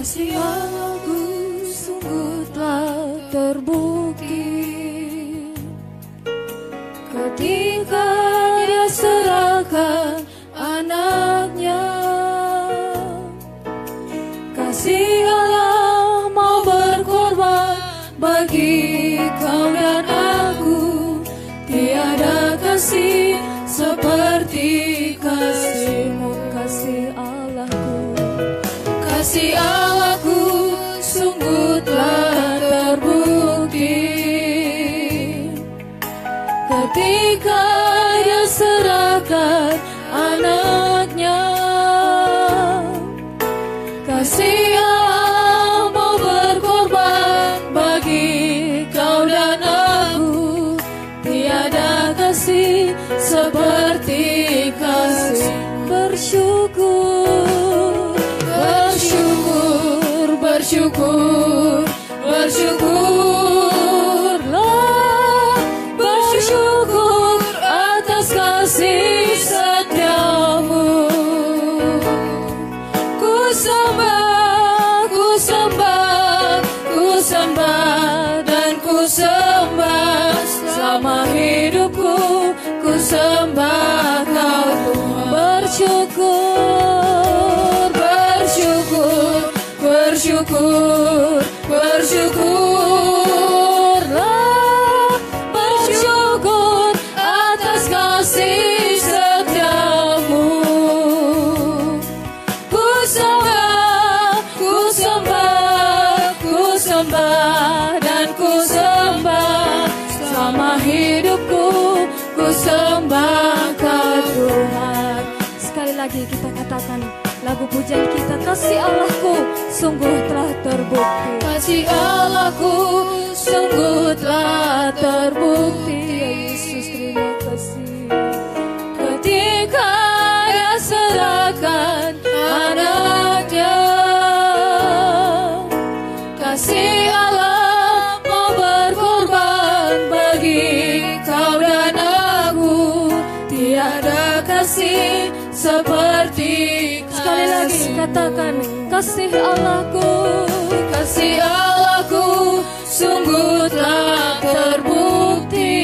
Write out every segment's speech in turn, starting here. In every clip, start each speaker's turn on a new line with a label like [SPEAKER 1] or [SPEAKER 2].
[SPEAKER 1] Kasih Allahku sungguh telah terbukti ketika Dia serahkan anaknya. Kasih Allah mau berkorban bagi kau dan aku. Tiada kasih seperti kasih-Mu, kasih Allahku. Kasih Allahku sungguh telah terbukti ketika Dia serahkan anaknya. Kasih Allah mau berkorban bagi kau dan aku. Tiada kasih seperti kasih. Bersyukur, bersyukur, bersyukur, bersyukurlah, bersyukur atas kasih setiamu. Ku sembah, ku sembah, ku sembah dan ku sembah selama hidupku. Ku sembah Kau Tuhan. Bersyukur, bersyukur, bersyukur, bersyukurlah, bersyukur atas kasih setiamu. Ku sembah, ku sembah, ku sembah dan ku sembah selama hidupku. Ku sembah Kau Tuhan. Sekali lagi kita katakan lagu pujian kita, kasih Allahku sungguh telah terbukti. Kasih Allahku sungguh telah terbukti. Ya Yesus, terima kasih. Ketika Dia serahkan anaknya. Kasih Allah mau berkorban bagi kau dan aku. Tiada kasih seperti sekali lagi katakan, kasih Allahku, kasih Allahku sungguh telah terbukti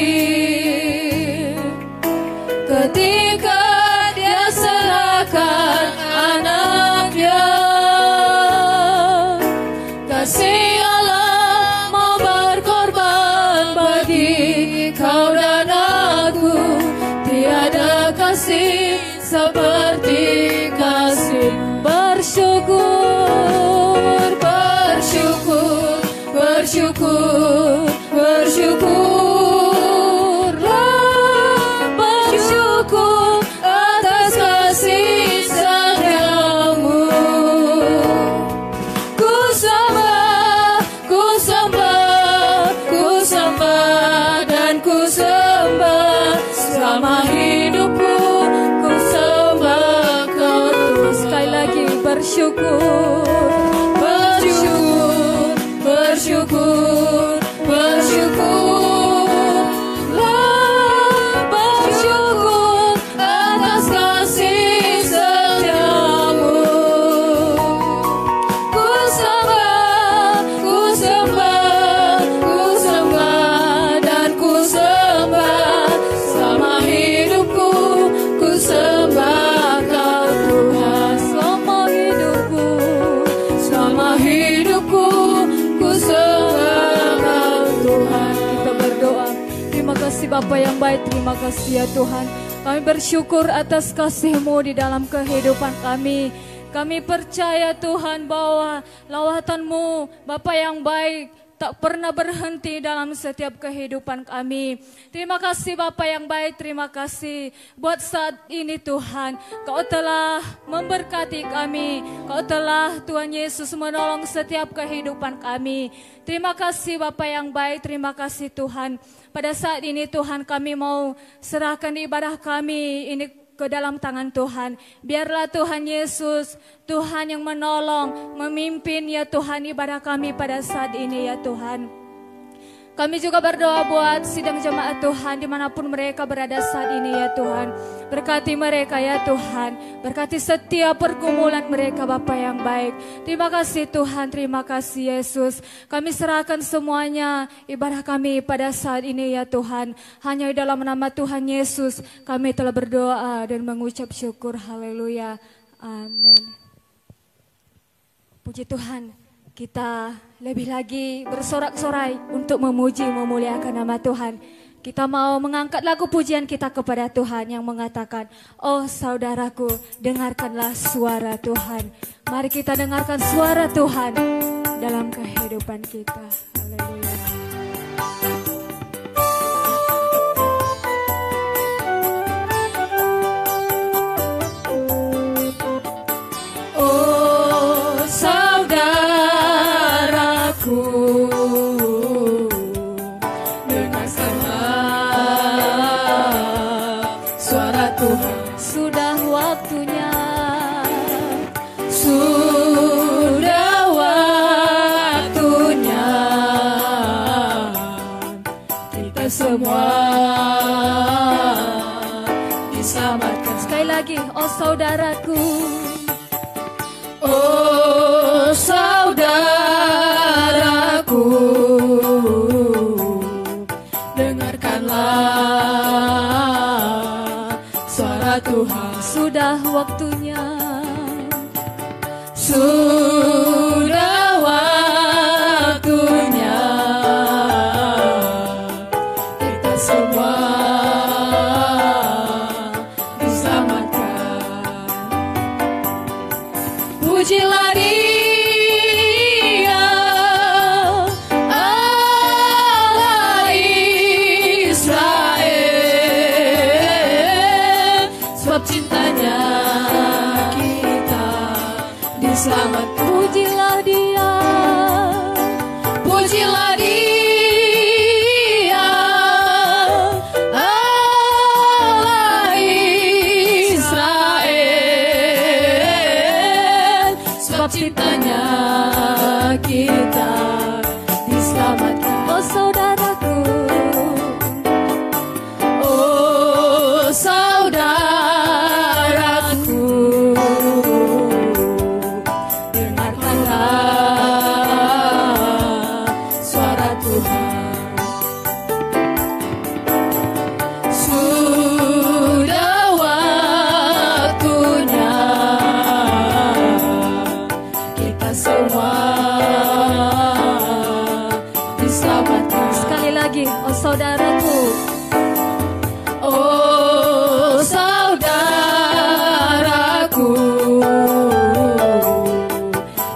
[SPEAKER 1] ketika Dia serahkan anaknya. Kasih Allah mau berkorban bagi kau dan aku. Tiada kasih seperti kasih. Bersyukur, bersyukur, bersyukur, bersyukurlah, bersyukur atas kasih setiamu. Ku sembah, ku sembah, ku sembah dan ku sembah selama hidupku. Ku sembah Kau Tuhan. Sekali lagi bersyukur, bersyukur, bersyukur, bersyukurlah, bersyukur atas kasih setiamu. Ku sembah, ku sembah, ku sembah dan ku sembah selama hidupku. Ku sembah Kau Tuhan selama hidupku, selama hidupku. Ku sembah Kau Tuhan. Kita berdoa. Terima kasih Bapa yang baik, terima kasih ya Tuhan. Kami bersyukur atas kasih-Mu di dalam kehidupan kami. Kami percaya Tuhan bahwa lawatan-Mu Bapa yang baik tak pernah berhenti dalam setiap kehidupan kami. Terima kasih Bapa yang baik, terima kasih buat saat ini Tuhan. Kau telah memberkati kami, Kau telah Tuhan Yesus menolong setiap kehidupan kami. Terima kasih Bapa yang baik, terima kasih Tuhan. Pada saat ini Tuhan kami mau serahkan ibadah kami ini ke dalam tangan Tuhan. Biarlah Tuhan Yesus, Tuhan yang menolong, memimpin ya Tuhan ibadah kami pada saat ini ya Tuhan. Kami juga berdoa buat sidang jemaat Tuhan dimanapun mereka berada saat ini ya Tuhan. Berkati mereka ya Tuhan. Berkati setiap pergumulan mereka Bapa yang baik. Terima kasih Tuhan, terima kasih Yesus. Kami serahkan semuanya ibadah kami pada saat ini ya Tuhan. Hanya di dalam nama Tuhan Yesus kami telah berdoa dan mengucap syukur. Haleluya. Amin. Puji Tuhan. Kita lebih lagi bersorak-sorai untuk memuji memuliakan nama Tuhan. Kita mau mengangkat lagu pujian kita kepada Tuhan yang mengatakan, oh saudaraku, dengarkanlah suara Tuhan. Mari kita dengarkan suara Tuhan dalam kehidupan kita. Haleluya. Oh saudaraku, sudah waktunya kita semua diselamatkan. Sekali lagi, oh saudaraku, oh saudaraku, dengarkanlah suara Tuhan. Sudah waktunya, sudah waktunya kita semua diselamatkan. Pujilah Dia, Allah Israel, sebab cintanya selamat. Pujilah Dia, pujilah Dia, Allah Israel, sebab cintanya kita diselamatkan. Oh saudaraku, oh saudaraku, oh saudaraku, oh saudaraku,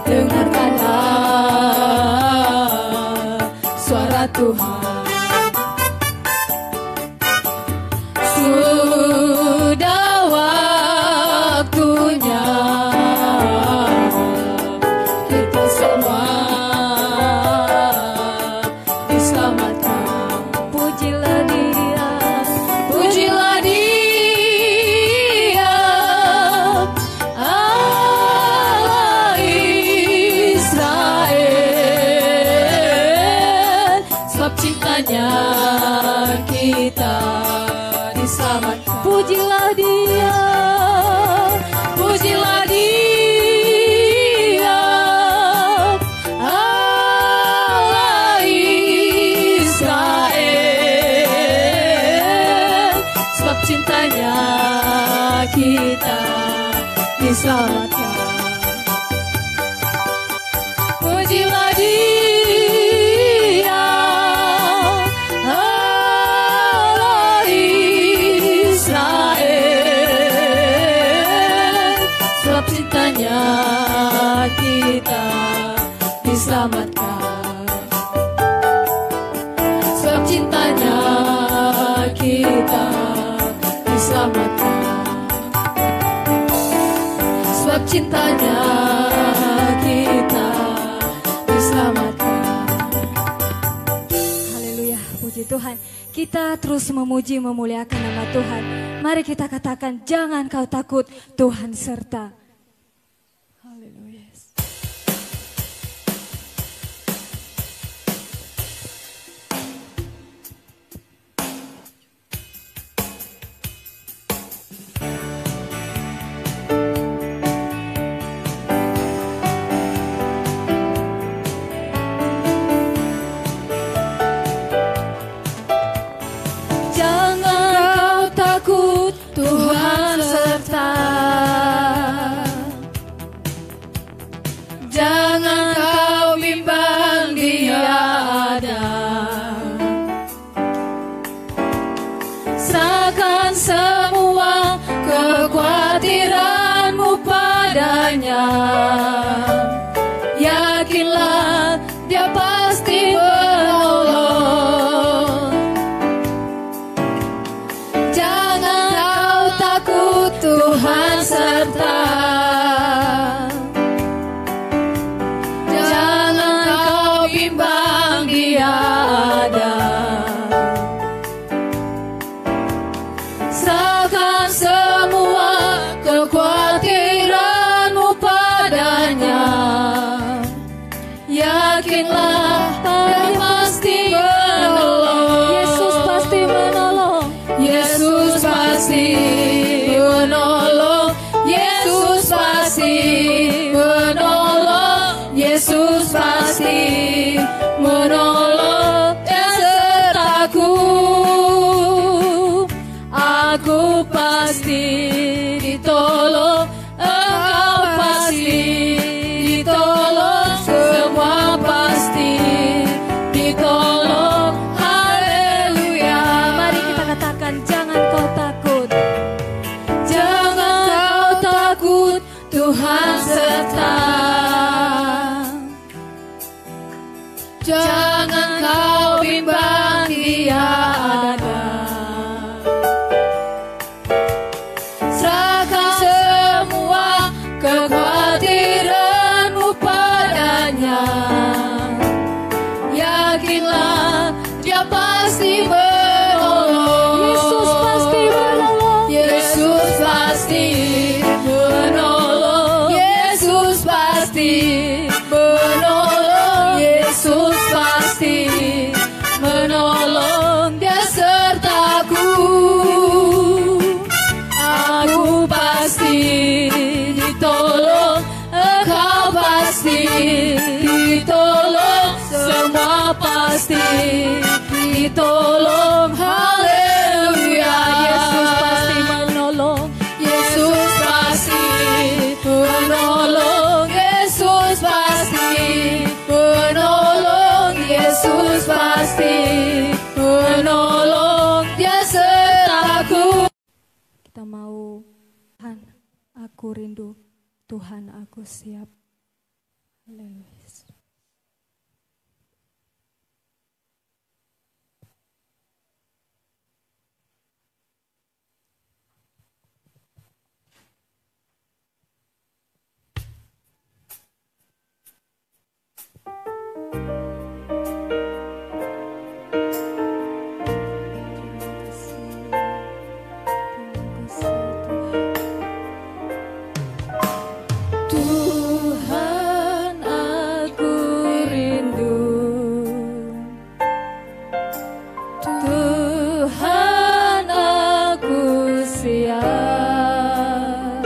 [SPEAKER 1] dengarkanlah suara Tuhan. Sudah waktunya kita semua diselamatkan. Pujilah Dia, pujilah Dia, Allah Israel, sebab cintanya kita diselamatkan. Pujilah Dia, pujilah Dia, Allah Israel, sebab cintanya kita diselamatkan. Pujilah Dia, Allah Israel, sebab cintanya kita diselamatkan. Sebab cintanya kita diselamatkan. Sebab cintanya kita diselamatkan. Haleluya, puji Tuhan. Kita terus memuji memuliakan nama Tuhan. Mari kita katakan, jangan kau takut, Tuhan serta. Haleluya. kekhawatiranmu padanya. Yakinlah Dia pasti menolong. Jangan kau takut, Tuhan serta. Jangan kau bimbang, Dia ada. Serahkan semua kekhawatiranmu padanya. Yakinlah Dia pasti menolong.
[SPEAKER 2] Yesus pasti menolong.
[SPEAKER 1] Yesus pasti menolong. Yesus pasti menolong. Yesus pasti menolong. Dan sertaku, aku pasti ditolong. Engkau pasti ditolong. Semua pasti ditolong. Haleluya.
[SPEAKER 2] Mari kita katakan, jangan kau takut.
[SPEAKER 1] Jangan kau takut, Tuhan serta. Jangan kau bimbang, Dia ada. Serahkan semua kekhawatiranmu padanya. Yakinlah Dia pasti menolong.
[SPEAKER 2] Yesus pasti menolong.
[SPEAKER 1] Yesus pasti menolong. Yesus pasti menolong. Yesus pasti menolong. Dia sertaku, aku pasti ditolong. Engkau pasti ditolong. Semua pasti ditolong. Haleluya.
[SPEAKER 2] Yesus pasti menolong.
[SPEAKER 1] Yesus pasti menolong. Yesus pasti menolong. Yesus pasti menolong. Dia sertaku.
[SPEAKER 2] Kita mau, Tuhan, aku rindu. Tuhan, aku siap. Haleluya.
[SPEAKER 1] Tuhan, aku rindu. Tuhan, aku siap.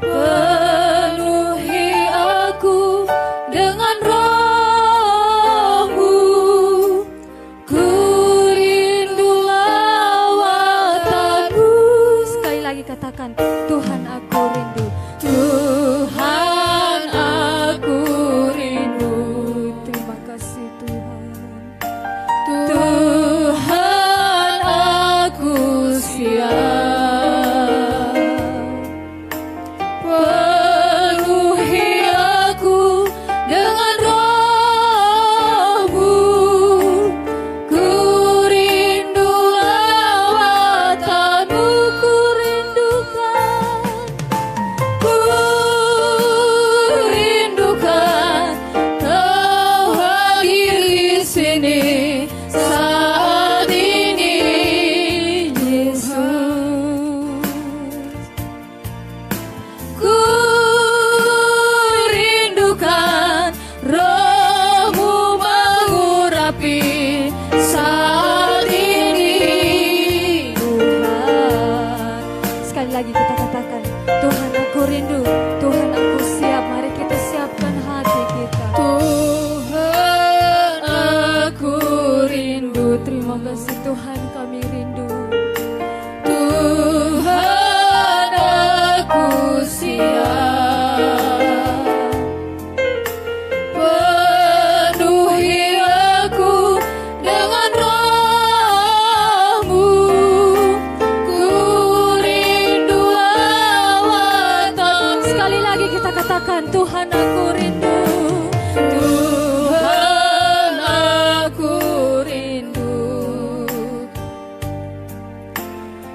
[SPEAKER 1] Penuhi aku dengan Roh-Mu. Ku rindu lawatan-Mu.
[SPEAKER 2] Sekali lagi katakan, Tuhan, aku rindu.
[SPEAKER 1] Tuhan, aku rindu.
[SPEAKER 2] Terima kasih Tuhan.
[SPEAKER 1] Tuhan, aku siap. Penuhi aku dengan Roh-Mu. Ku rindu lawatan-Mu.
[SPEAKER 2] Ku rindukan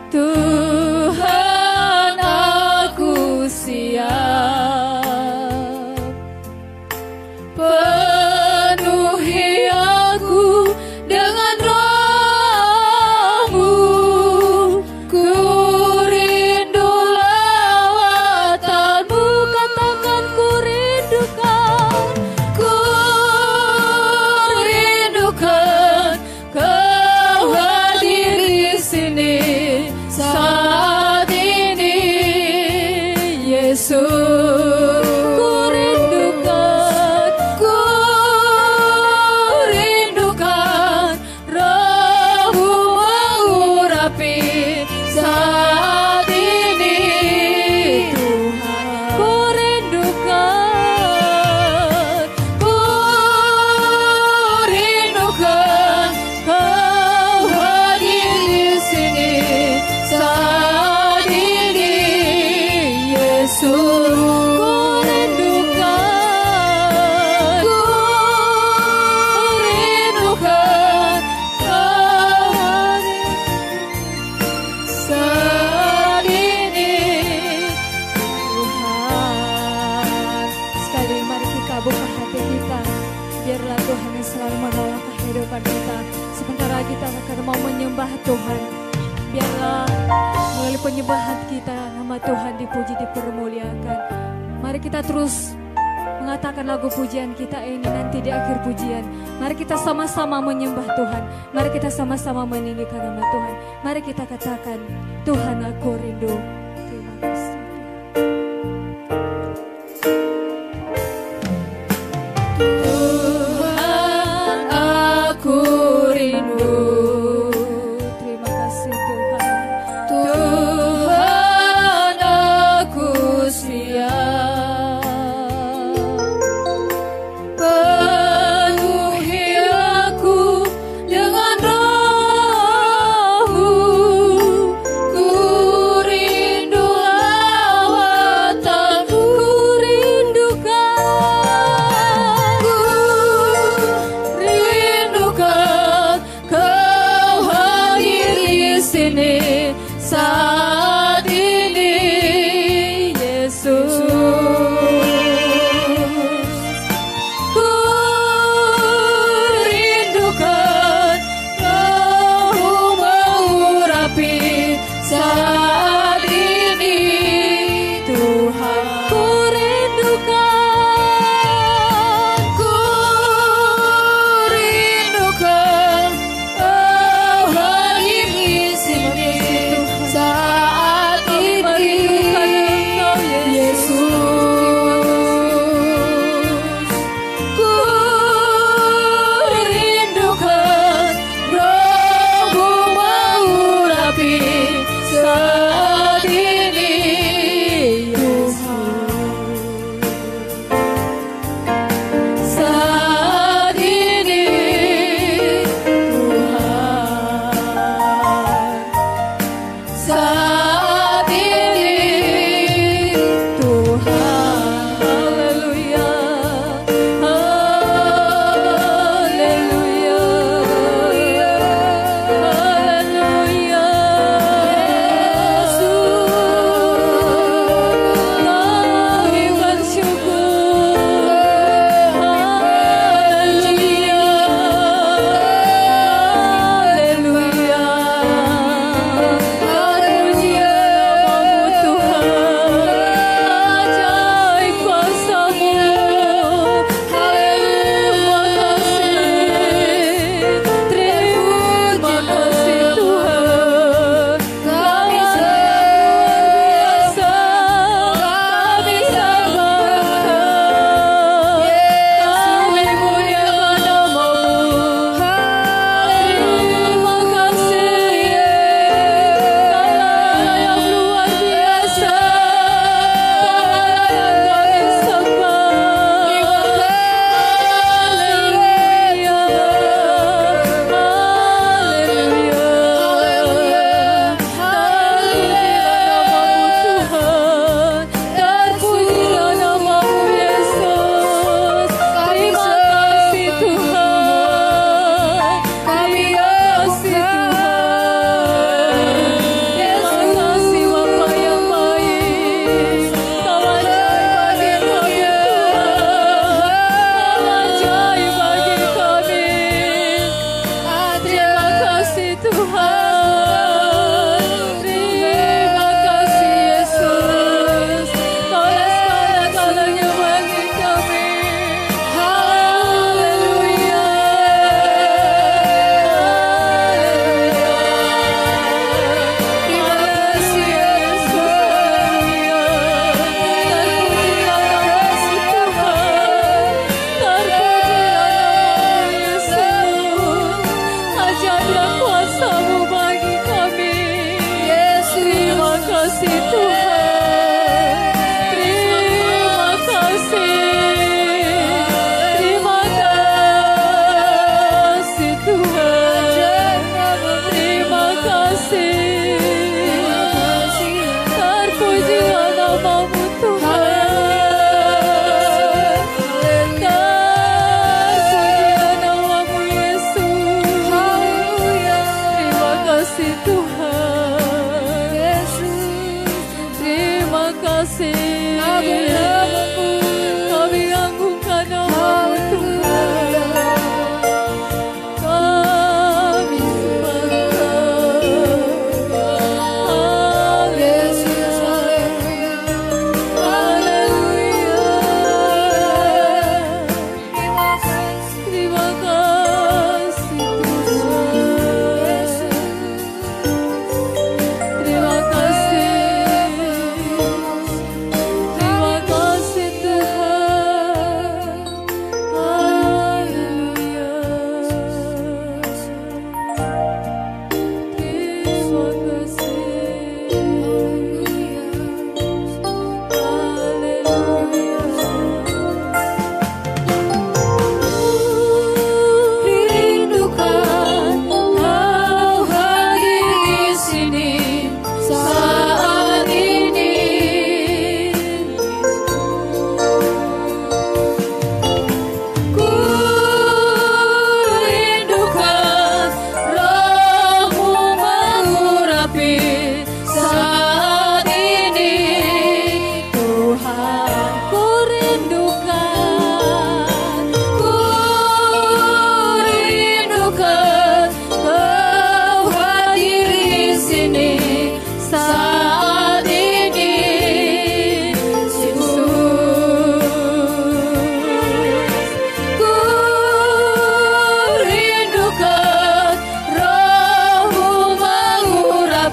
[SPEAKER 1] Tuhan aku siap, penuhi aku dengan roh-Mu, ku rindu lawatan-Mu, katakan ku rindukan Kau hadir di sini saat ini, Yesus. Ku rindukan Roh-Mu mengurapi saat ini, Tuhan. Ku rindukan Kau hadir di sini saat ini, Yesus. Biarlah Tuhan yang selalu menolong kehidupan kita. Sebentar lagi kita akan mau menyembah Tuhan. Biarlah melalui penyembahan kita nama Tuhan dipuji, dipermuliakan. Mari kita terus mengatakan lagu pujian kita ini nanti di akhir pujian. Mari kita sama-sama menyembah Tuhan. Mari kita sama-sama meninggikan nama Tuhan. Mari kita katakan, Tuhan aku rindu. Terima kasih. Saat ini, Yesus, ku rindukan Roh-Mu mengurapi saat ini, Tuhan. Ku rindukan Kau hadir di sini saat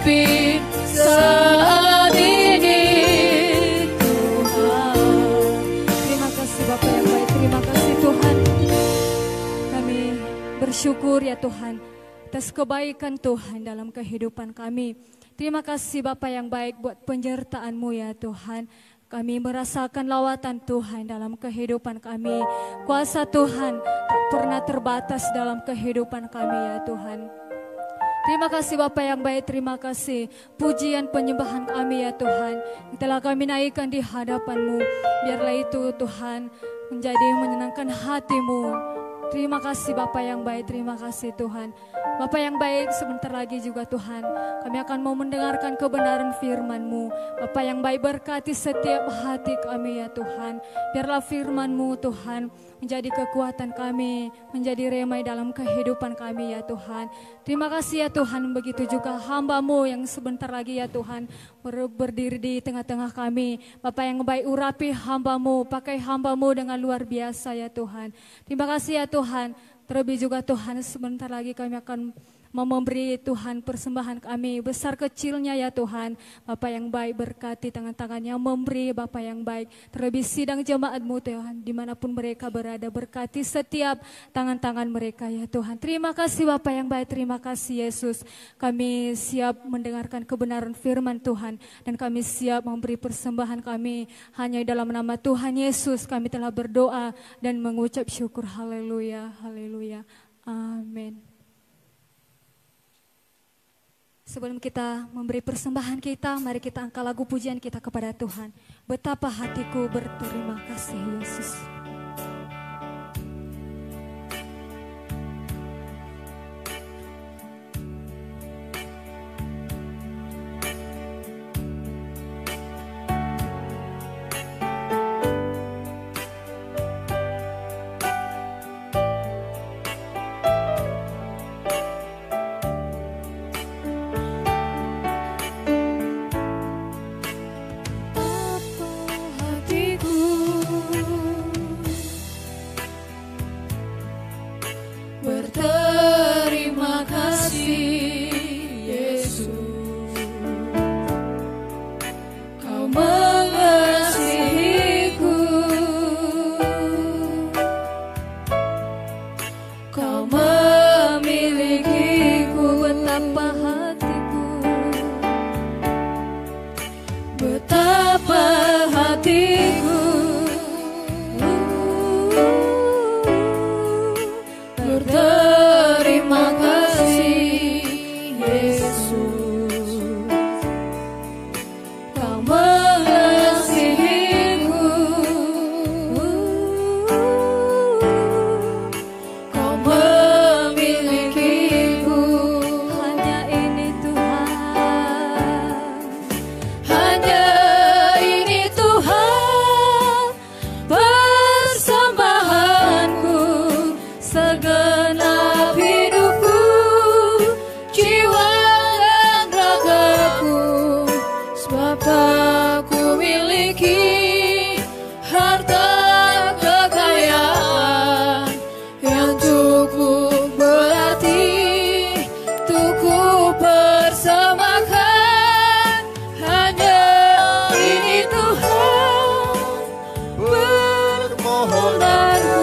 [SPEAKER 1] pimpin saat ini Tuhan.
[SPEAKER 2] Terima kasih Bapa yang baik, terima kasih Tuhan. Kami bersyukur ya Tuhan atas kebaikan Tuhan dalam kehidupan kami. Terima kasih Bapa yang baik buat penyertaan-Mu ya Tuhan. Kami merasakan lawatan Tuhan dalam kehidupan kami. Kuasa Tuhan tak pernah terbatas dalam kehidupan kami ya Tuhan. Terima kasih Bapa yang baik, terima kasih pujian penyembahan kami ya Tuhan. Yang telah kami naikkan di hadapan-Mu. Biarlah itu Tuhan menjadi menyenangkan hati-Mu. Terima kasih Bapa yang baik, terima kasih Tuhan. Bapa yang baik, sebentar lagi juga Tuhan kami akan mau mendengarkan kebenaran firman-Mu. Bapa yang baik, berkati setiap hati kami ya Tuhan. Biarlah firman-Mu Tuhan menjadi kekuatan kami, menjadi remai dalam kehidupan kami ya Tuhan. Terima kasih ya Tuhan, begitu juga hamba-Mu yang sebentar lagi ya Tuhan berdiri di tengah-tengah kami. Bapa yang baik, urapi hamba-Mu, pakai hamba-Mu dengan luar biasa ya Tuhan. Terima kasih ya Tuhan. Terlebih juga Tuhan, sebentar lagi kami akan memberi Tuhan persembahan kami besar kecilnya ya Tuhan. Bapa yang baik, berkati tangan-tangan yang memberi Bapa yang baik. Terlebih sidang jemaat-Mu Tuhan, dimanapun mereka berada, berkati setiap tangan-tangan mereka ya Tuhan. Terima kasih Bapa yang baik, terima kasih Yesus. Kami siap mendengarkan kebenaran firman Tuhan dan kami siap memberi persembahan kami. Hanya dalam nama Tuhan Yesus kami telah berdoa dan mengucap syukur. Haleluya, haleluya, amin. Sebelum kita memberi persembahan kita, mari kita angkat lagu pujian kita kepada Tuhan. Betapa hatiku berterima kasih Yesus.
[SPEAKER 1] Berterima kasih Yesus, Kau mengasihiku, Kau memilikiku. Betapa hatiku, betapa hatiku berterima kasih Yesus, Kau mengasihiku, Kau memilikiku.
[SPEAKER 2] Hanya ini Tuhan,
[SPEAKER 1] Hanya ini Tuhan, persembahanku, segenap hidupku, jiwa dan ragaku. Sebab aku miliki harta kekayaan yang cukup berarti untuk ku persembahkan. Hanya ini Tuhan, permohonanku,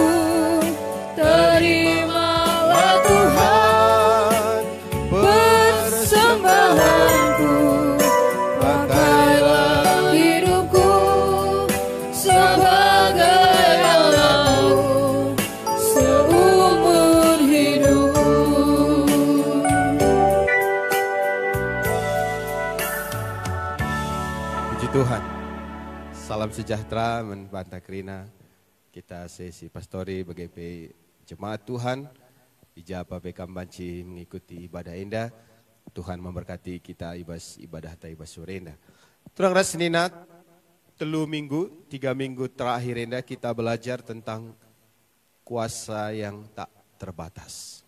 [SPEAKER 1] terimalah Tuhan persembahanku. Pakailah hidupku sebagai alatmu seumur hidupku.
[SPEAKER 3] Puji Tuhan. Salam sejahtera menbantah kerina. Kita sesi pastori BGP Jemaat Tuhan. Ijabah bekam banci mengikuti ibadah indah. Tuhan memberkati kita ibas ibadah taibas sore indah. Turang ras nina 3 minggu terakhir indah kita belajar tentang kuasa yang tak terbatas.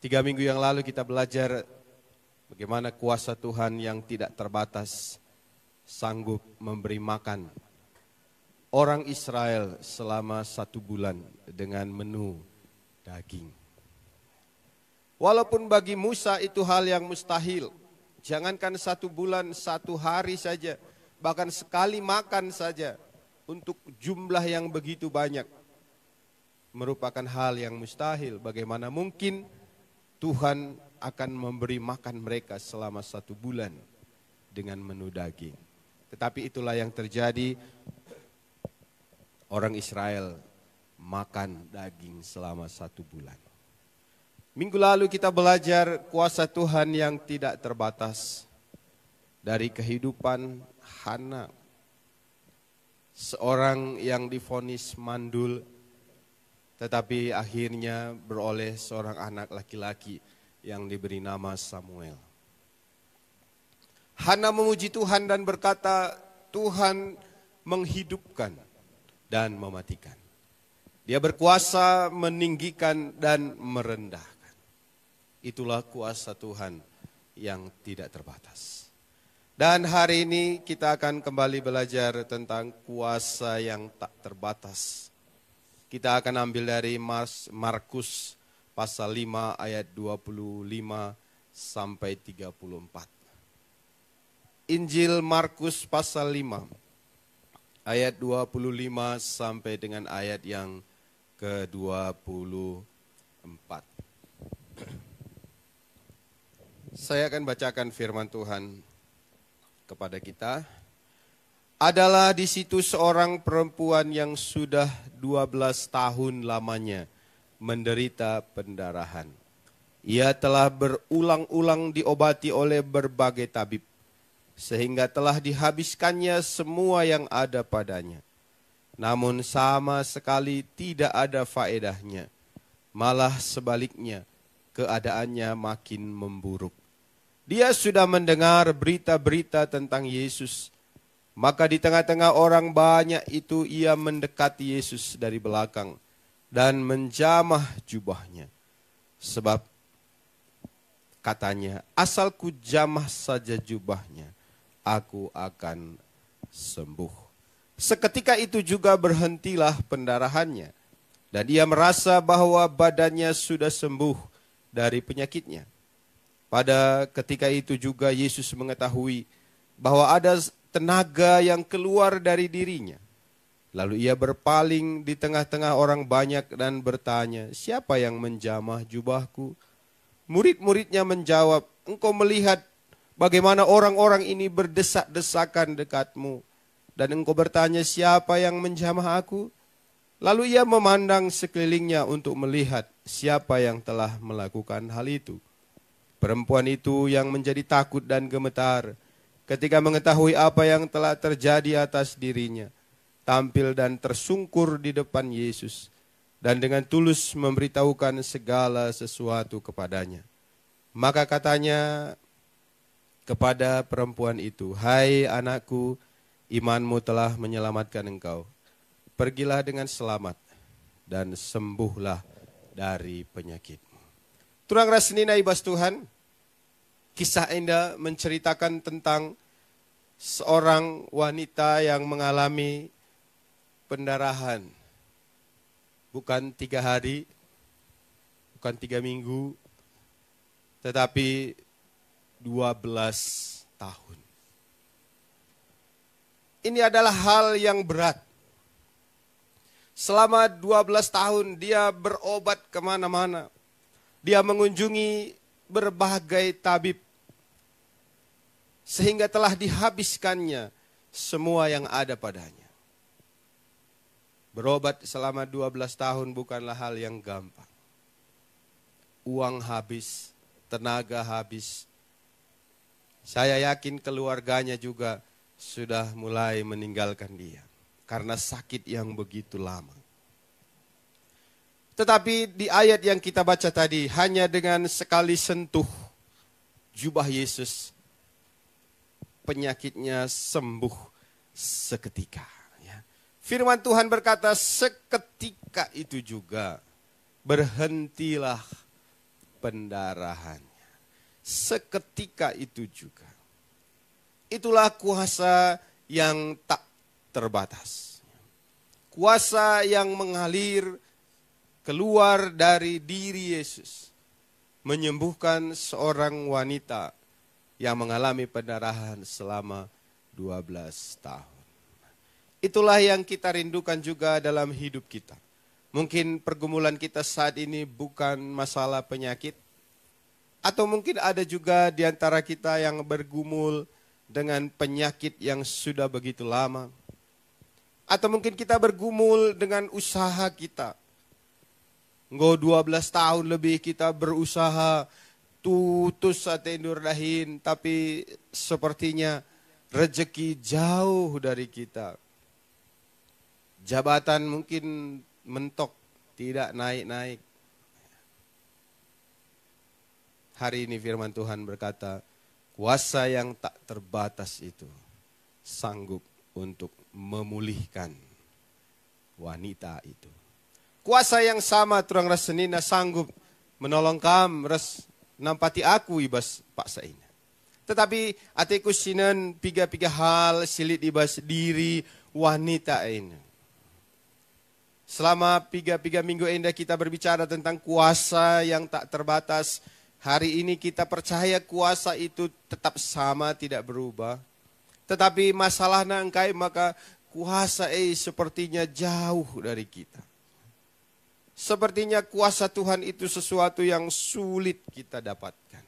[SPEAKER 3] 3 minggu yang lalu kita belajar bagaimana kuasa Tuhan yang tidak terbatas sanggup memberi makan orang Israel selama 1 bulan dengan menu daging. Walaupun bagi Musa itu hal yang mustahil. Jangankan 1 bulan, 1 hari saja. Bahkan sekali makan saja. Untuk jumlah yang begitu banyak. Merupakan hal yang mustahil. Bagaimana mungkin Tuhan akan memberi makan mereka selama 1 bulan. Dengan menu daging. Tetapi itulah yang terjadi. Orang Israel makan daging selama 1 bulan. Minggu lalu kita belajar kuasa Tuhan yang tidak terbatas dari kehidupan Hana. Seorang yang divonis mandul tetapi akhirnya beroleh seorang anak laki-laki yang diberi nama Samuel. Hana memuji Tuhan dan berkata, Tuhan menghidupkan dan mematikan. Dia berkuasa meninggikan dan merendahkan. Itulah kuasa Tuhan yang tidak terbatas. Dan hari ini kita akan kembali belajar tentang kuasa yang tak terbatas. Kita akan ambil dari Markus pasal 5 ayat 25 sampai 34. Injil Markus pasal 5 ayat 25 sampai dengan ayat yang ke-24. Saya akan bacakan firman Tuhan kepada kita. Adalah di situ seorang perempuan yang sudah 12 tahun lamanya menderita pendarahan. Ia telah berulang-ulang diobati oleh berbagai tabib, sehingga telah dihabiskannya semua yang ada padanya. Namun sama sekali tidak ada faedahnya. Malah sebaliknya, keadaannya makin memburuk. Dia sudah mendengar berita-berita tentang Yesus. Maka di tengah-tengah orang banyak itu ia mendekati Yesus dari belakang dan menjamah jubahnya. Sebab katanya, asal ku jamah saja jubahnya, aku akan sembuh. Seketika itu juga berhentilah pendarahannya. Dan ia merasa bahwa badannya sudah sembuh dari penyakitnya. Pada ketika itu juga Yesus mengetahui bahwa ada tenaga yang keluar dari dirinya. Lalu ia berpaling di tengah-tengah orang banyak dan bertanya, siapa yang menjamah jubahku? Murid-muridnya menjawab, engkau melihat bagaimana orang-orang ini berdesak-desakan dekatmu. Dan engkau bertanya, siapa yang menjamah aku? Lalu ia memandang sekelilingnya untuk melihat siapa yang telah melakukan hal itu. Perempuan itu yang menjadi takut dan gemetar ketika mengetahui apa yang telah terjadi atas dirinya, tampil dan tersungkur di depan Yesus dan dengan tulus memberitahukan segala sesuatu kepadanya. Maka katanya kepada perempuan itu, hai anakku, imanmu telah menyelamatkan engkau. Pergilah dengan selamat dan sembuhlah dari penyakitmu. Turang rasnina ibas Tuhan, kisah indah menceritakan tentang seorang wanita yang mengalami pendarahan. Bukan 3 hari, bukan 3 minggu, tetapi 12 tahun. Ini adalah hal yang berat. Selama 12 tahun dia berobat kemana-mana. Dia mengunjungi berbagai tabib. Sehingga telah dihabiskannya semua yang ada padanya. Berobat selama 12 tahun bukanlah hal yang gampang. Uang habis, tenaga habis. Saya yakin keluarganya juga sudah mulai meninggalkan dia. Karena sakit yang begitu lama. Tetapi di ayat yang kita baca tadi, hanya dengan sekali sentuh jubah Yesus, penyakitnya sembuh seketika. Ya. Firman Tuhan berkata, seketika itu juga berhentilah pendarahannya. Seketika itu juga. Itulah kuasa yang tak terbatas. Kuasa yang mengalir keluar dari diri Yesus. menyembuhkan seorang wanita yang mengalami pendarahan selama 12 tahun. Itulah yang kita rindukan juga dalam hidup kita. Mungkin pergumulan kita saat ini bukan masalah penyakit, atau mungkin ada juga di antara kita yang bergumul dengan penyakit yang sudah begitu lama. Atau mungkin kita bergumul dengan usaha kita. 12 tahun lebih kita berusaha tutus atendur dahin, tapi sepertinya rezeki jauh dari kita. Jabatan mungkin mentok, tidak naik-naik. Hari ini firman Tuhan berkata, kuasa yang tak terbatas itu sanggup untuk memulihkan wanita itu. Kuasa yang sama turang rasenina sanggup menolong kam res nampati aku ibas paksa ini. Tetapi atiku sinan piga-piga hal silit ibas diri wanita ini. Selama 3 minggu indah kita berbicara tentang kuasa yang tak terbatas. Hari ini kita percaya kuasa itu tetap sama, tidak berubah. Tetapi masalahnya engkai maka kuasa sepertinya jauh dari kita. Sepertinya kuasa Tuhan itu sesuatu yang sulit kita dapatkan.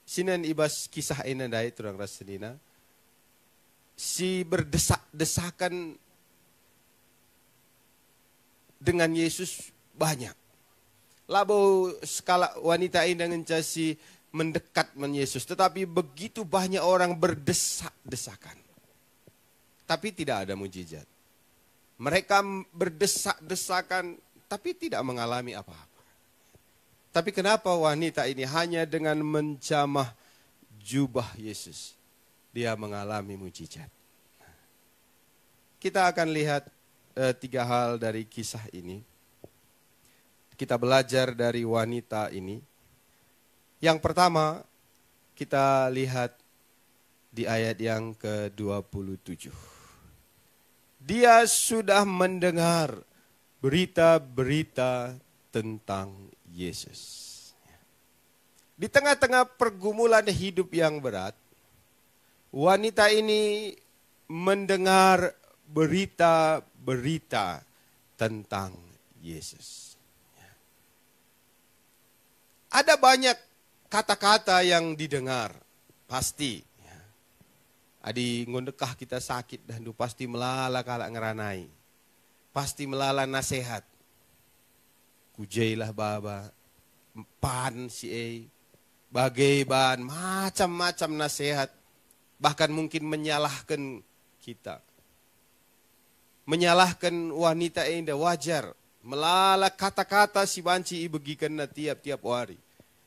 [SPEAKER 3] Sinan ibas kisah ini dari turang rasenina. Si berdesak-desakan dengan Yesus banyak. Labo skala wanita ini dengan casi mendekat dengan Yesus. Tetapi begitu banyak orang berdesak-desakan. Tapi tidak ada mujizat. Mereka berdesak-desakan tapi tidak mengalami apa-apa. Tapi kenapa wanita ini hanya dengan menjamah jubah Yesus, dia mengalami mujizat. Kita akan lihat 3 hal dari kisah ini. Kita belajar dari wanita ini. Yang pertama, kita lihat di ayat yang ke-27. Dia sudah mendengar berita-berita tentang Yesus. Di tengah-tengah pergumulan hidup yang berat, wanita ini mendengar berita-berita tentang Yesus. Ada banyak kata-kata yang didengar, pasti. Adi ngondekah kita sakit dan pasti melala kalak ngeranai. Pasti melala nasihat. Kujailah baba, pan si bagai macam-macam nasihat. Bahkan mungkin menyalahkan kita. Menyalahkan wanita ini wajar. Melala kata-kata si banci ibegikan na tiap-tiap hari.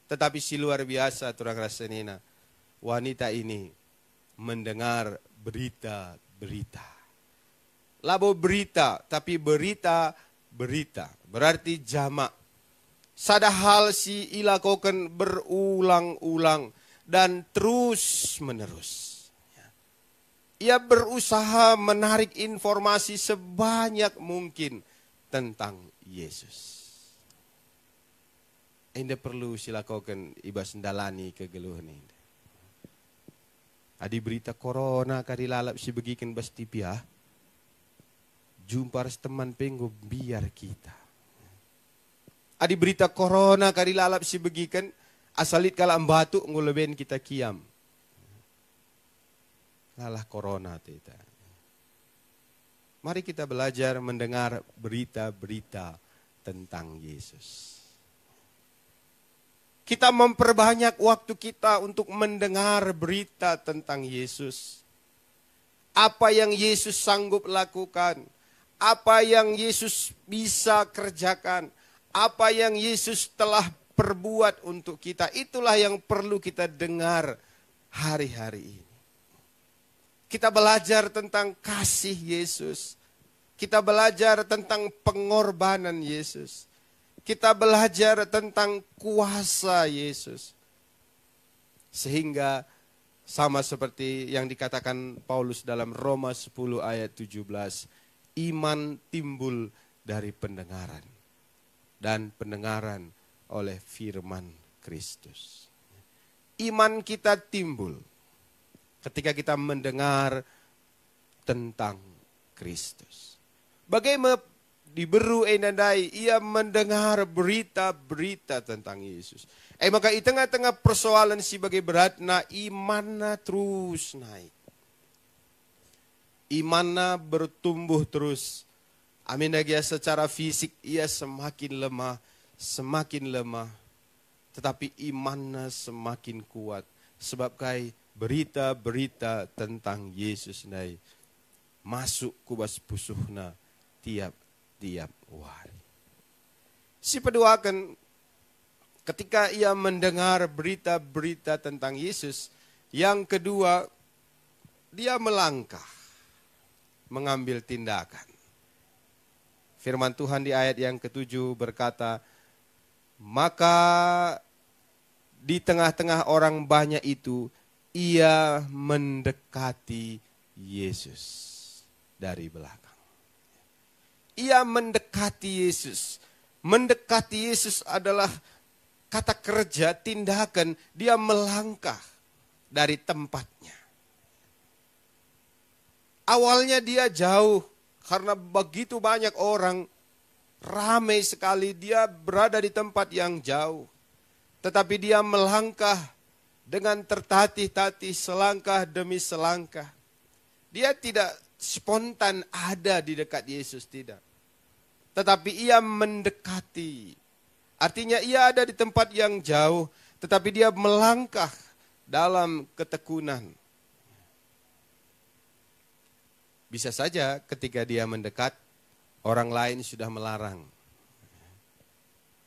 [SPEAKER 3] Tetapi si luar biasa turang rasenina. Wanita ini mendengar berita-berita. Labo berita, tapi berita-berita. Berarti jamak. Sada hal si ilakokan berulang-ulang dan terus menerus. Ia berusaha menarik informasi sebanyak mungkin tentang Yesus. Anda perlu silakokan ibas ndalani kegeluhan ini. Adi berita corona kadi lalap si begikan bas tipia. Jumpa res teman penggo biar kita. Adi berita corona kadi lalap si begikan asalit kala batuk nguleben kita kiam. Lalah corona tita. Mari kita belajar mendengar berita-berita tentang Yesus. Kita memperbanyak waktu kita untuk mendengar berita tentang Yesus. Apa yang Yesus sanggup lakukan. Apa yang Yesus bisa kerjakan. Apa yang Yesus telah perbuat untuk kita. Itulah yang perlu kita dengar hari-hari ini. Kita belajar tentang kasih Yesus. Kita belajar tentang pengorbanan Yesus. Kita belajar tentang kuasa Yesus. Sehingga sama seperti yang dikatakan Paulus dalam Roma 10 ayat 17. Iman timbul dari pendengaran. dan pendengaran oleh firman Kristus. Iman kita timbul ketika kita mendengar tentang Kristus. Bagaimana diberu enandai ia mendengar berita-berita tentang Yesus. Maka di tengah-tengah persoalan sebagai beratna imanna terus naik. Imanna bertumbuh terus. Amin lagi secara fisik ia semakin lemah. Tetapi imannya semakin kuat. Sebab kai berita-berita tentang Yesus nai masuk kubas pusuhna tiap hari. Si peduakan ketika ia mendengar berita-berita tentang Yesus, yang kedua dia melangkah mengambil tindakan. Firman Tuhan di ayat yang ke-7 berkata, maka di tengah-tengah orang banyak itu, ia mendekati Yesus dari belakang. Ia mendekati Yesus. Mendekati Yesus adalah kata kerja, tindakan, dia melangkah dari tempatnya. Awalnya dia jauh, karena begitu banyak orang, ramai sekali, dia berada di tempat yang jauh. Tetapi dia melangkah dengan tertatih-tatih, selangkah demi selangkah. Dia tidak spontan ada di dekat Yesus, tidak. Tetapi ia mendekati. Artinya ia ada di tempat yang jauh, tetapi dia melangkah dalam ketekunan. Bisa saja ketika dia mendekat, orang lain sudah melarang.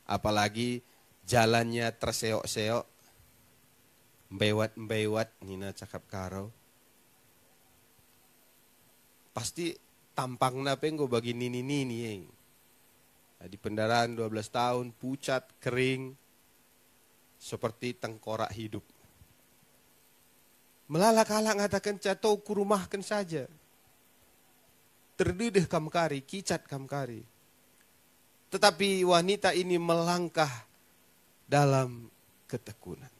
[SPEAKER 3] Apalagi jalannya terseok-seok, mbewat-mbewat, nina cakap karo. Pasti tampangna penggo bagi nini-nini yang. Di pendaraan 12 tahun, pucat, kering, seperti tengkorak hidup. Melalak-alak ngatakan catau kurumahkan saja. Terdidih kamkari, kicat kamkari. Tetapi wanita ini melangkah dalam ketekunan.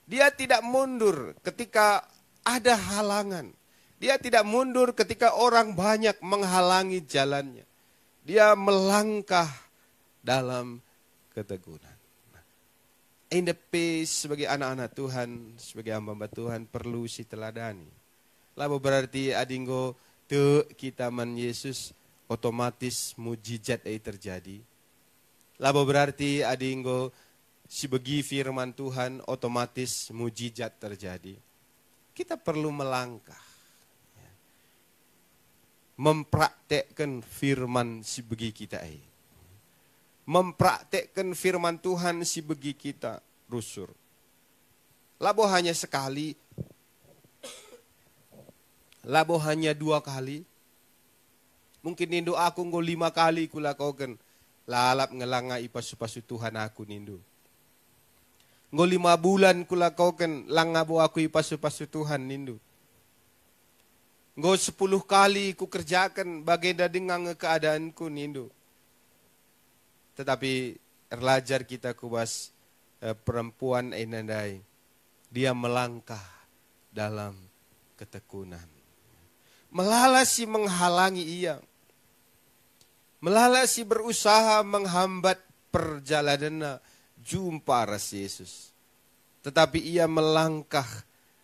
[SPEAKER 3] Dia tidak mundur ketika ada halangan. Dia tidak mundur ketika orang banyak menghalangi jalannya. Dia melangkah dalam ketekunan. NDP sebagai anak-anak Tuhan, sebagai hamba Tuhan perlu si teladani. Lalu berarti adinggo te kita man Yesus otomatis mujizat terjadi. Lalu berarti adinggo si bagi firman Tuhan otomatis mujizat terjadi. Kita perlu melangkah. Mempraktekkan firman si bagi kita mempraktekkan firman Tuhan si bagi kita rusur. Labo hanya sekali, labo hanya 2 kali, mungkin nindu aku nggo 5 kali kulakoken lalap ngelanga ipasu-pasu Tuhan aku nindu. Nggo 5 bulan kulakoken langabo aku ipasu-pasu Tuhan nindu. Nggo 10 kali ku kerjakan bagenda dengan keadaanku nindu. Tetapi erlajar kita kubas perempuan enandai. Dia melangkah dalam ketekunan. Melalasi menghalangi ia. Melalasi berusaha menghambat perjalanannya jumpa ras Yesus. Tetapi ia melangkah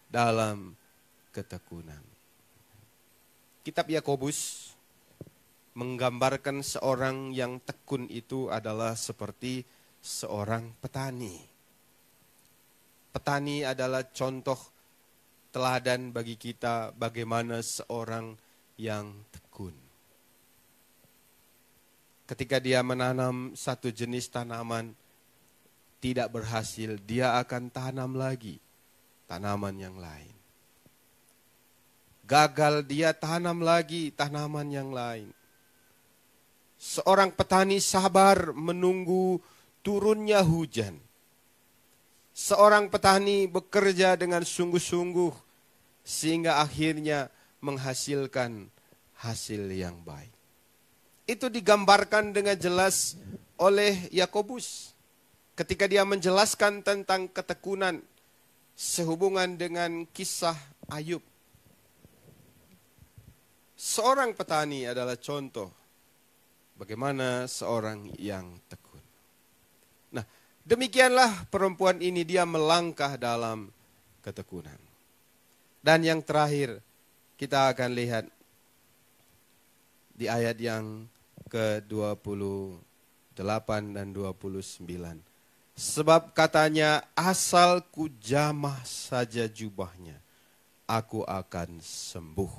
[SPEAKER 3] dalam ketekunan. Kitab Yakobus menggambarkan seorang yang tekun itu adalah seperti seorang petani. Petani adalah contoh teladan bagi kita bagaimana seorang yang tekun. Ketika dia menanam satu jenis tanaman tidak berhasil, dia akan tanam lagi tanaman yang lain. Gagal, dia tanam lagi tanaman yang lain. Seorang petani sabar menunggu turunnya hujan. Seorang petani bekerja dengan sungguh-sungguh sehingga akhirnya menghasilkan hasil yang baik. Itu digambarkan dengan jelas oleh Yakobus ketika dia menjelaskan tentang ketekunan sehubungan dengan kisah Ayub. Seorang petani adalah contoh bagaimana seorang yang tekun. Nah, demikianlah perempuan ini, dia melangkah dalam ketekunan. Dan yang terakhir, kita akan lihat di ayat yang ke-28 dan 29. Sebab katanya, asal ku jamah saja jubahnya, aku akan sembuh.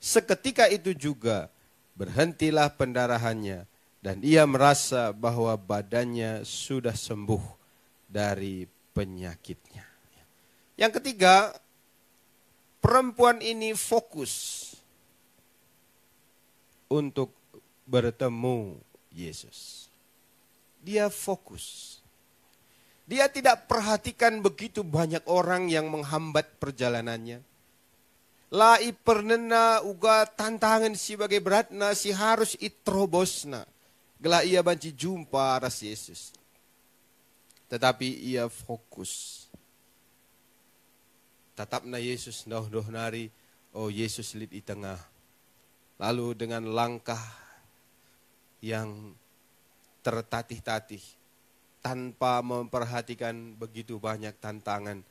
[SPEAKER 3] Seketika itu juga berhentilah pendarahannya, dan ia merasa bahwa badannya sudah sembuh dari penyakitnya. Yang ketiga, perempuan ini fokus untuk bertemu Yesus. Dia fokus. Dia tidak perhatikan begitu banyak orang yang menghambat perjalanannya. Lai pernena uga tantangan si bagai beratna si harus itrobosna. Gela ia banci jumpa ras Yesus. Tetapi ia fokus. Tatapna Yesus doh nari, oh Yesus lit di tengah. Lalu dengan langkah yang tertatih-tatih, tanpa memperhatikan begitu banyak tantangan,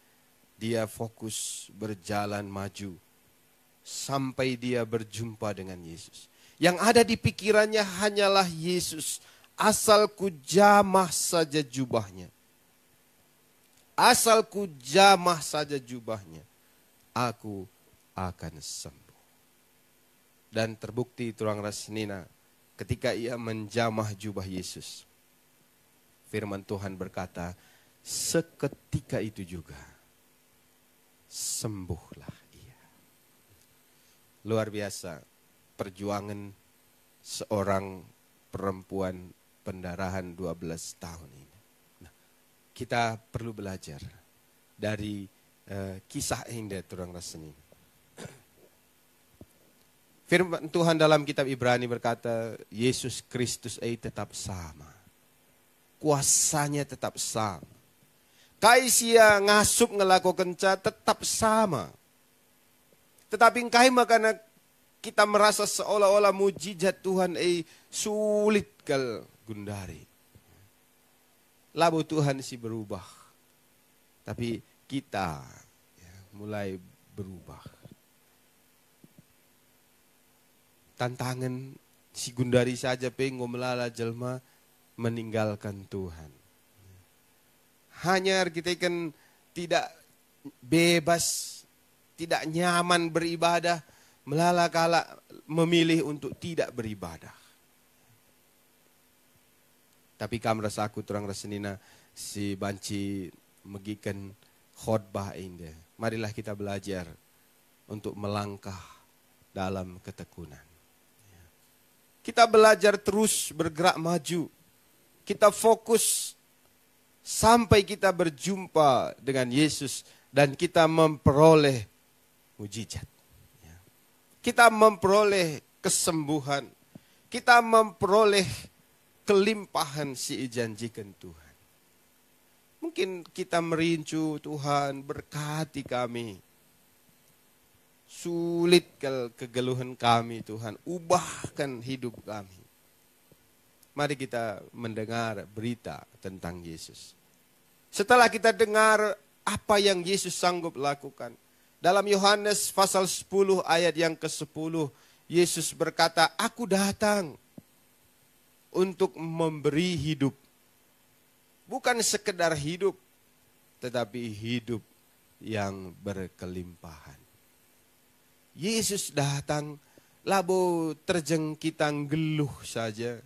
[SPEAKER 3] dia fokus berjalan maju sampai dia berjumpa dengan Yesus. Yang ada di pikirannya hanyalah Yesus. Asal ku jamah saja jubahnya. Asal ku jamah saja jubahnya, aku akan sembuh. Dan terbukti turang rasnina ketika ia menjamah jubah Yesus. Firman Tuhan berkata, seketika itu juga sembuhlah ia. Luar biasa perjuangan seorang perempuan pendarahan 12 tahun ini. Nah, kita perlu belajar dari kisah indah turang rasnina. Firman Tuhan dalam kitab Ibrani berkata, Yesus Kristus tetap sama. Kuasanya tetap sama. Kaisia ngasup ngelako kenca tetap sama. Tetapi kai makana kita merasa seolah-olah mujizat Tuhan sulit kal gundari. Labu Tuhan si berubah. Tapi kita mulai berubah. Tantangan si gundari saja pengo melala jelma meninggalkan Tuhan. Hanya kita kan tidak bebas, tidak nyaman beribadah, melala kala memilih untuk tidak beribadah. Tapi kamras aku terang rasenina si banci megikan khotbah ini. Marilah kita belajar untuk melangkah dalam ketekunan. Kita belajar terus bergerak maju. Kita fokus sampai kita berjumpa dengan Yesus dan kita memperoleh mujizat. Kita memperoleh kesembuhan. Kita memperoleh kelimpahan si dijanjikan Tuhan. Mungkin kita merincu Tuhan berkati kami. Sulit kegeluhan kami Tuhan. Ubahkan hidup kami. Mari kita mendengar berita tentang Yesus. Setelah kita dengar apa yang Yesus sanggup lakukan. Dalam Yohanes pasal 10 ayat yang ke-10. Yesus berkata, aku datang untuk memberi hidup. Bukan sekedar hidup. Tetapi hidup yang berkelimpahan. Yesus datang labo terjengkitan geluh saja.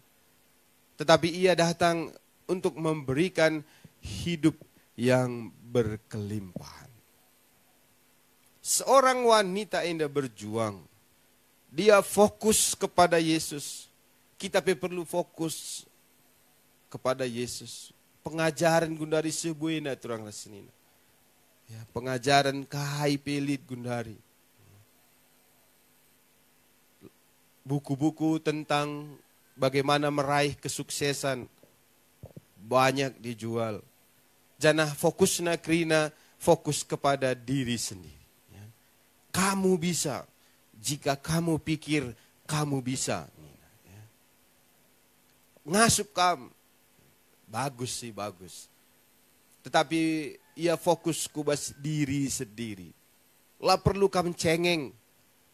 [SPEAKER 3] Tetapi ia datang untuk memberikan hidup yang berkelimpahan. Seorang wanita indah berjuang. Dia fokus kepada Yesus. Kita perlu fokus kepada Yesus. Pengajaran gundari sebuina turang rasenina. Ya, pengajaran kahai pelit gundari. Buku-buku tentang bagaimana meraih kesuksesan banyak dijual. Jangan fokusna krina fokus kepada diri sendiri. Ya. Kamu bisa jika kamu pikir kamu bisa. Ya. Ngasup kamu. Bagus sih, bagus. Tetapi ia fokus kubas diri sendiri. Lah perlu kamu cengeng.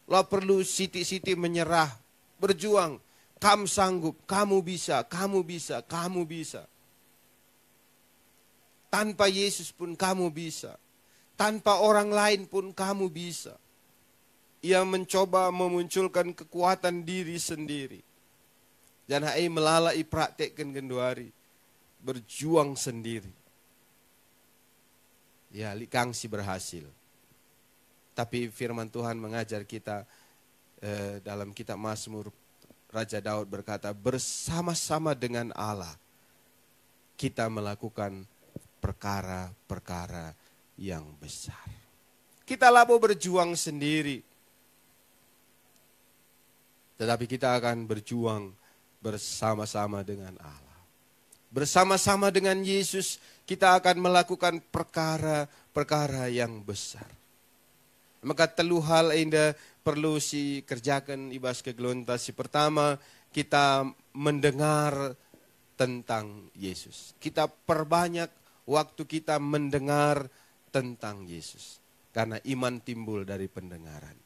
[SPEAKER 3] Lah perlu siti-siti menyerah. Berjuang. Kamu sanggup, kamu bisa, kamu bisa, kamu bisa. Tanpa Yesus pun kamu bisa. Tanpa orang lain pun kamu bisa. Ia mencoba memunculkan kekuatan diri sendiri. Jangan hai melalai praktekkan genduari. Berjuang sendiri. Ya, likang si berhasil. Tapi firman Tuhan mengajar kita dalam kitab Mazmur, Raja Daud berkata, bersama-sama dengan Allah kita melakukan perkara-perkara yang besar. Kita labo berjuang sendiri. Tetapi kita akan berjuang bersama-sama dengan Allah. Bersama-sama dengan Yesus kita akan melakukan perkara-perkara yang besar. Maka telu hal indah perlu si kerjakan ibas kegelontas. Si pertama, kita mendengar tentang Yesus. Kita perbanyak waktu kita mendengar tentang Yesus. Karena iman timbul dari pendengaran.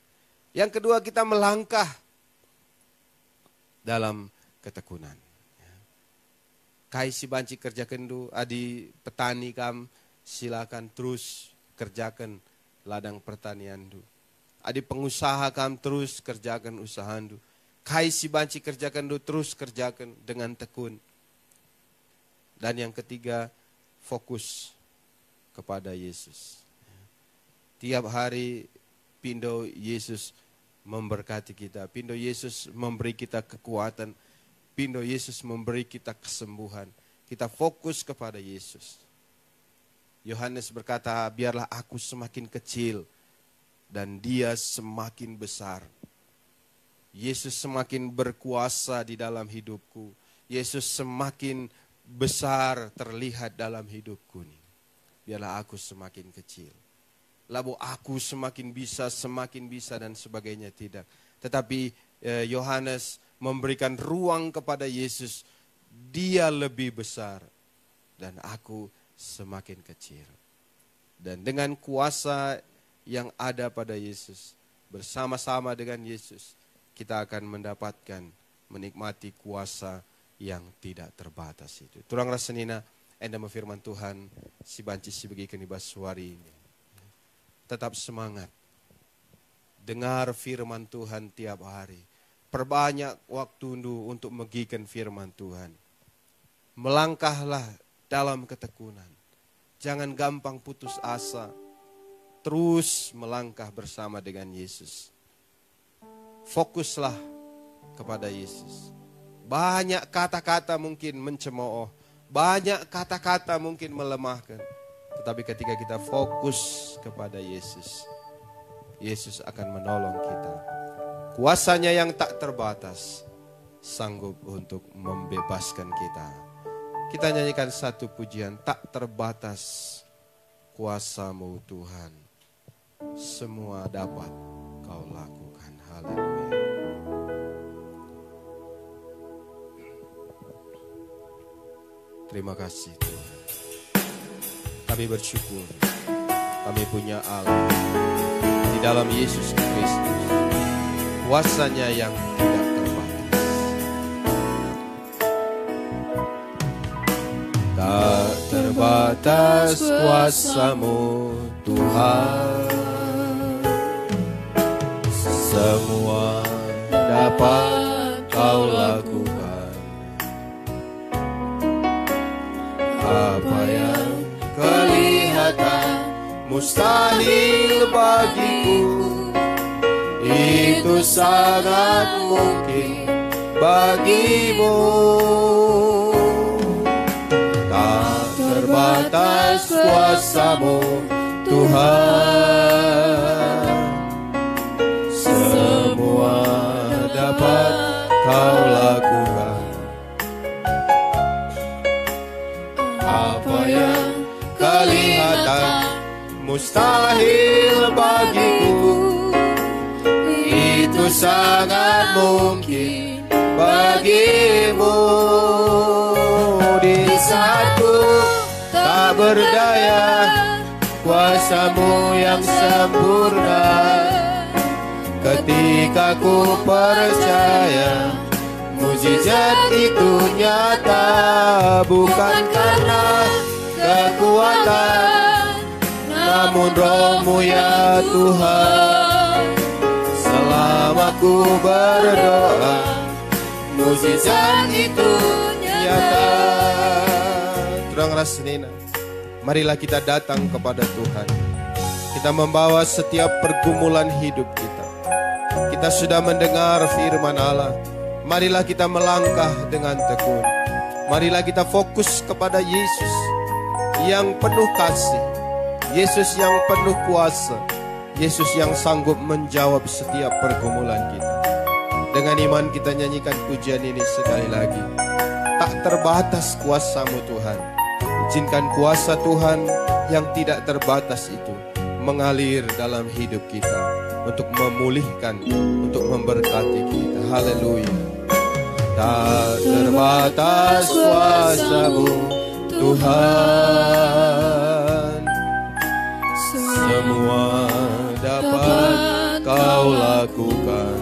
[SPEAKER 3] Yang kedua, kita melangkah dalam ketekunan. Kai si banci kerjakan du, adi petani kam silakan terus kerjakan ladang pertanian du. Adi pengusaha kam terus kerjakan usaha du. Kai si banci kerjakan du, terus kerjakan dengan tekun. Dan yang ketiga, fokus kepada Yesus. Tiap hari pindo Yesus memberkati kita. Pindo Yesus memberi kita kekuatan. Pindo Yesus memberi kita kesembuhan. Kita fokus kepada Yesus. Yohanes berkata, biarlah aku semakin kecil dan dia semakin besar. Yesus semakin berkuasa di dalam hidupku. Yesus semakin besar terlihat dalam hidupku nih. Biarlah aku semakin kecil. Lalu aku semakin bisa dan sebagainya tidak. Tetapi Yohanes memberikan ruang kepada Yesus. Dia lebih besar dan aku semakin kecil. Dan dengan kuasa yang ada pada Yesus, bersama-sama dengan Yesus, kita akan mendapatkan, menikmati kuasa yang tidak terbatas itu. Turang rasenina, enda firman Tuhan, si banci si bagikan ibas suari ini. Tetap semangat. Dengar firman Tuhan tiap hari. Perbanyak waktu untuk megikan firman Tuhan. Melangkahlah dalam ketekunan. Jangan gampang putus asa. Terus melangkah bersama dengan Yesus. Fokuslah kepada Yesus. Banyak kata-kata mungkin mencemooh. Banyak kata-kata mungkin melemahkan. Tetapi ketika kita fokus kepada Yesus, Yesus akan menolong kita. Kuasanya yang tak terbatas sanggup untuk membebaskan kita. Kita nyanyikan satu pujian, tak terbatas kuasa-Mu Tuhan. Semua dapat Kau lakukan. Haleluya. Terima kasih Tuhan. Kami bersyukur. Kami punya Allah di dalam Yesus Kristus. Kuasanya yang tidak terbatas. Tak terbatas kuasa-Mu Tuhan. Semua dapat Kau lakukan. Apa yang kelihatan mustahil bagiku, itu sangat mungkin bagimu. Tak terbatas kuasa-Mu Tuhan. Semua dapat Kau lakukan. mustahil bagiku, itu sangat mungkin bagimu. Di saat ku tak berdaya, kuasa-Mu yang sempurna. Ketika ku percaya, mujizat itu nyata, bukan karena kekuatan, namun Roh-Mu ya Tuhan. Selama ku berdoa, mujizat itu nyata. Terang rasinina, marilah kita datang kepada Tuhan. Kita membawa setiap pergumulan hidup kita. Kita sudah mendengar firman Allah. Marilah kita melangkah dengan tekun. Marilah kita fokus kepada Yesus yang penuh kasih, Yesus yang penuh kuasa, Yesus yang sanggup menjawab setiap pergumulan kita. Dengan iman kita nyanyikan pujian ini sekali lagi. Tak terbatas kuasa-Mu Tuhan. Izinkan kuasa Tuhan yang tidak terbatas itu mengalir dalam hidup kita, untuk memulihkan, untuk memberkati kita. Haleluya. Tak terbatas kuasa-Mu Tuhan, semua dapat Kau lakukan.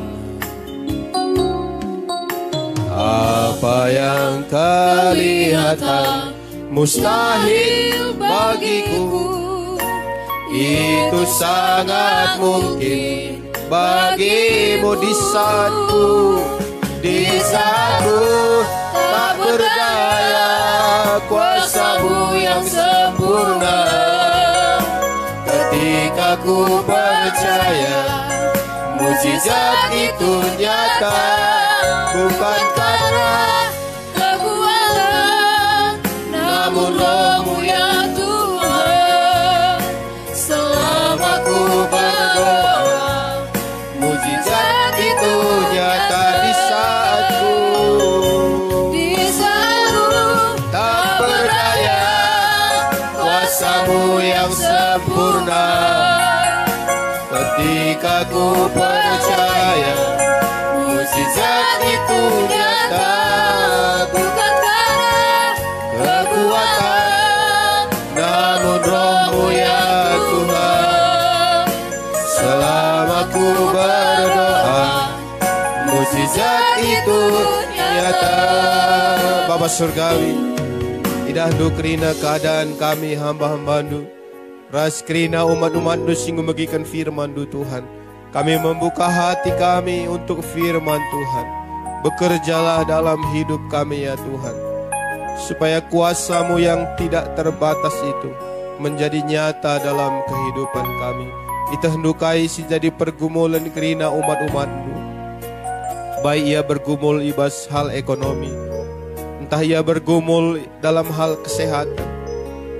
[SPEAKER 3] Apa yang kelihatan mustahil bagiku, itu sangat mungkin bagimu. Di saatku tak berdaya, kuasa-Mu yang sempurna. Ketika ku percaya, mujizat itu nyata, bukan karena kekuatan, namun Roh-Mu ya Tuhan. Selama ku berdoa, mujizat itu nyata. Di saatku tak berdaya, kuasa-Mu yang sempurna. Ketika ku percaya, mujizat itu nyata, bukan karena kekuatan, namun Roh-Mu ya Tuhan. Selama ku berdoa, mujizat itu nyata. Bapa Surgawi, tidak hendak kerina keadaan kami hamba-hamba-Ndu, ras kerina umat-umat-Ndu sing membagikan firman-Ndu Tuhan. Kami membuka hati kami untuk firman Tuhan. Bekerjalah dalam hidup kami ya Tuhan, supaya kuasa-Mu yang tidak terbatas itu menjadi nyata dalam kehidupan kami. Kita hendukai si jadi pergumulan kerina umat-umat-Ndu, baik ia bergumul ibas hal ekonomi, entah ia bergumul dalam hal kesehatan,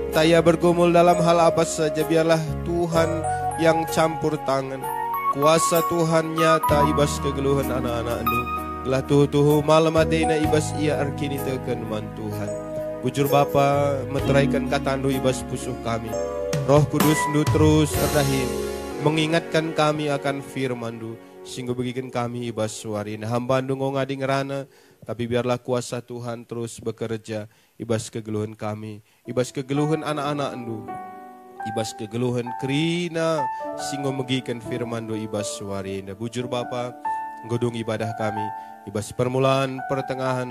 [SPEAKER 3] entah ia bergumul dalam hal apa saja. Biarlah Tuhan yang campur tangan. Kuasa Tuhan nyata ibas kegeluhan anak-anak-Ndu. Gelah tuhu-tuhu malam adena ibas ia arkini teken man Tuhan. Bujur Bapa meteraikan kata Ndu ibas pusuh kami. Roh Kudus Ndu terus erdahin mengingatkan kami akan firman Ndu, sehingga bagikan kami ibas suarina. Hamba Ndu ngadi ngerana, tapi biarlah kuasa Tuhan terus bekerja ibas kegeluhan kami, ibas kegeluhan anak-anak Ndu, ibas kegeluhan kerina sehingga bagikan firman Ndu ibas suarina. Bujur Bapa godong ibadah kami, ibas permulaan pertengahan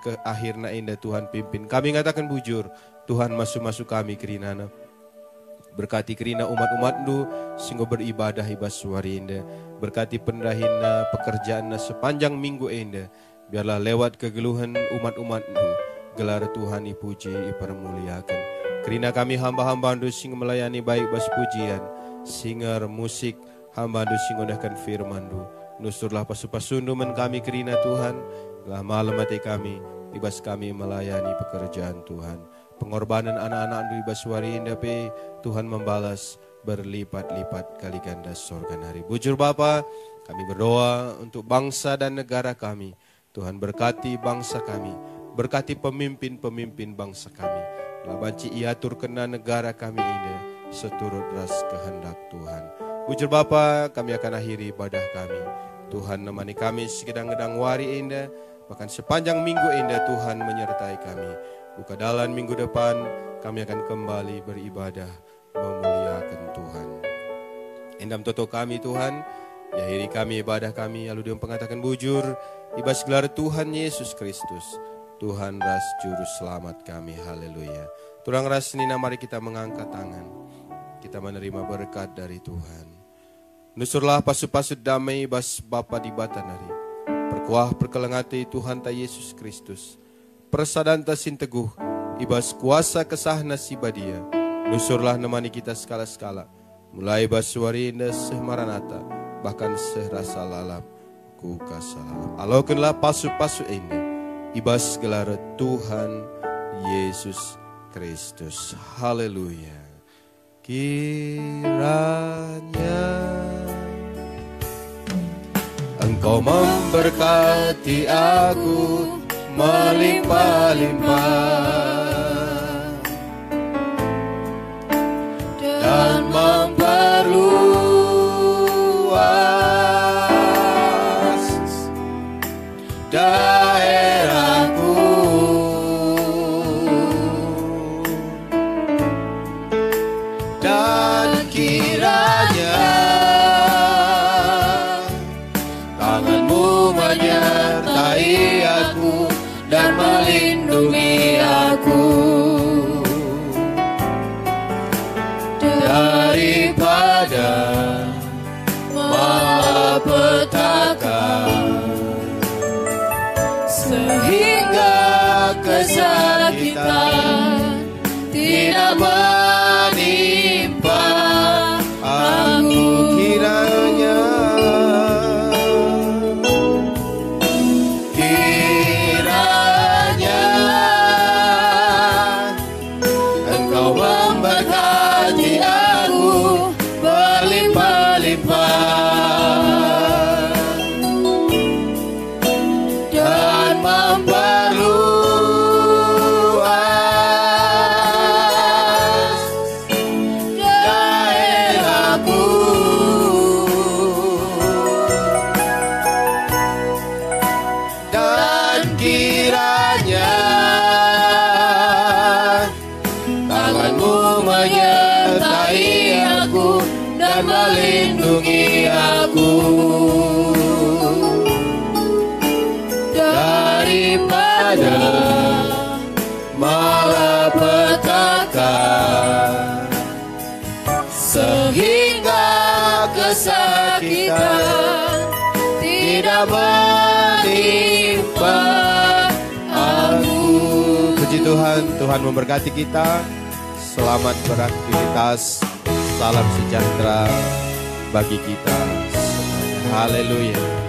[SPEAKER 3] ke akhirna indah Tuhan pimpin. Kami ngatakan bujur Tuhan masuk-masuk kami kerinana. Berkati kerina umat-umat Ndu sehingga beribadah ibas suari indah. Berkati pendahina pekerjaanna sepanjang minggu indah. Biarlah lewat kegeluhan umat-umat Ndu gelar Tuhan ipuji ipermuliakan. Kerina kami hamba-hamba Ndu sehingga melayani baik bas pujian, singer musik hamba Ndu sehingga undahkan firman Ndu. Nusurlah pasu-pasundu men kami kerina Tuhan. Gelah malam hati kami ibas kami melayani pekerjaan Tuhan. Pengorbanan anak-anak Ndu ibas suari indah pe Tuhan membalas berlipat-lipat kali ganda sorga hari. Bujur Bapa, kami berdoa untuk bangsa dan negara kami. Tuhan berkati bangsa kami, berkati pemimpin-pemimpin bangsa kami. Lah banci iatur kena negara kami ini, seturut ras kehendak Tuhan. Bujur Bapa, kami akan akhiri ibadah kami. Tuhan nemani kami segedang-gedang wari indah, bahkan sepanjang minggu indah Tuhan menyertai kami. Buka dalam minggu depan kami akan kembali beribadah memuliakan Tuhan. Endam toto kami Tuhan, ya akhiri kami ibadah kami, lalu dia mengatakan bujur, ibas gelar Tuhan Yesus Kristus, Tuhan ras juru selamat kami, haleluya. Turang ras nina mari kita mengangkat tangan, kita menerima berkat dari Tuhan. Nusurlah pasut-pasut damai bas Bapa di batanari, perkuah perkelengati Tuhan ta Yesus Kristus, persadanta sinteguh, ibas kuasa kesah nasibadia, nusurlah nemani kita skala-skala, mulai basuari indah sehmaranata, bahkan sehrasa lalap, ku kasalalap. Alaukanlah pasu-pasu indah, ibas gelar Tuhan Yesus Kristus. Haleluya. Kiranya Engkau memberkati aku melimpah-limpah dan memperluas daerahku, dan kiranya tanganmu menyertai aku dan melindungi aku daripada malapetaka, sehingga kesakitan tidak menimpa aku. Kiranya Engkau memberkati aku berlimpah-limpah dan memperluas daerahku, dan kiranya tanganmu menyertai aku dan melindungi aku daripada malapetaka, sehingga kesakitan tidak menimpa aku. Puji Tuhan, Tuhan memberkati kita. Selamat beraktivitas. Salam sejahtera bagi kita semuanya. Haleluya.